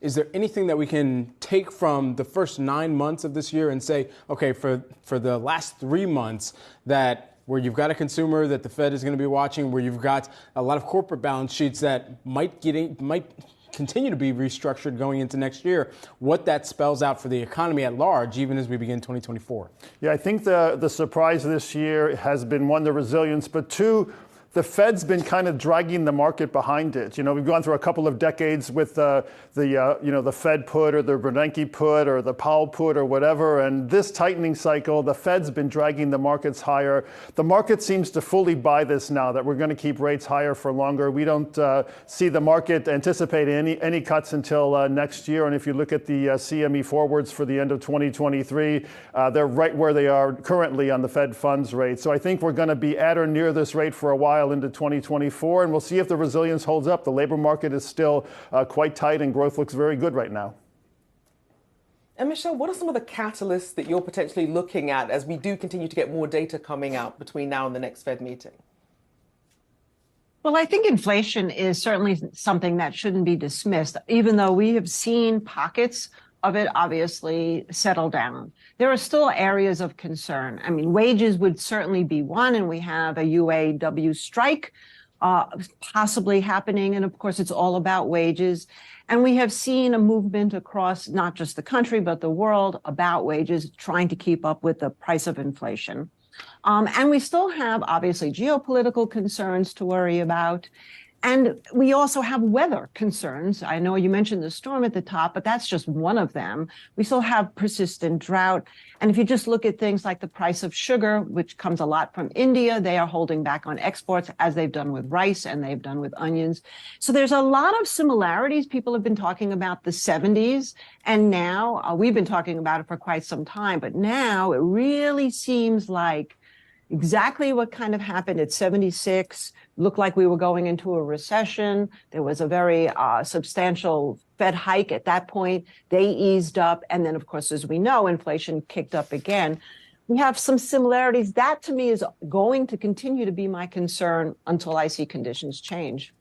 is there anything that we can take from the first 9 months of this year and say, okay, for the last 3 months, that where you've got a consumer that the Fed is going to be watching, where you've got a lot of corporate balance sheets that might continue to be restructured going into next year, what that spells out for the economy at large, even as we begin 2024? Yeah, I think the surprise this year has been, one, the resilience, but two, the Fed's been kind of dragging the market behind it. You know, we've gone through a couple of decades with the Fed put or the Bernanke put or the Powell put or whatever. And this tightening cycle, the Fed's been dragging the markets higher. The market seems to fully buy this now, that we're going to keep rates higher for longer. We don't see the market anticipating any cuts until next year. And if you look at the CME forwards for the end of 2023, they're right where they are currently on the Fed funds rate. So I think we're going to be at or near this rate for a while into 2024, and we'll see if the resilience holds up. The labor market is still quite tight, and growth looks very good right now. And Michele, what are some of the catalysts that you're potentially looking at as we do continue to get more data coming out between now and the next Fed meeting? Well, I think inflation is certainly something that shouldn't be dismissed, even though we have seen pockets of it obviously settle down. There are still areas of concern. I mean, wages would certainly be one, and we have a UAW strike possibly happening. And of course, it's all about wages. And we have seen a movement across not just the country, but the world about wages, trying to keep up with the price of inflation. And we still have, obviously, geopolitical concerns to worry about. And we also have weather concerns. I know you mentioned the storm at the top, but that's just one of them. We still have persistent drought. And if you just look at things like the price of sugar, which comes a lot from India, they are holding back on exports, as they've done with rice and they've done with onions. So there's a lot of similarities. People have been talking about the 70s, and now we've been talking about it for quite some time. But now it really seems like exactly what kind of happened at 76. Looked like we were going into a recession. There was a very substantial Fed hike at that point. They eased up. And then, of course, as we know, inflation kicked up again. We have some similarities. That, to me, is going to continue to be my concern until I see conditions change.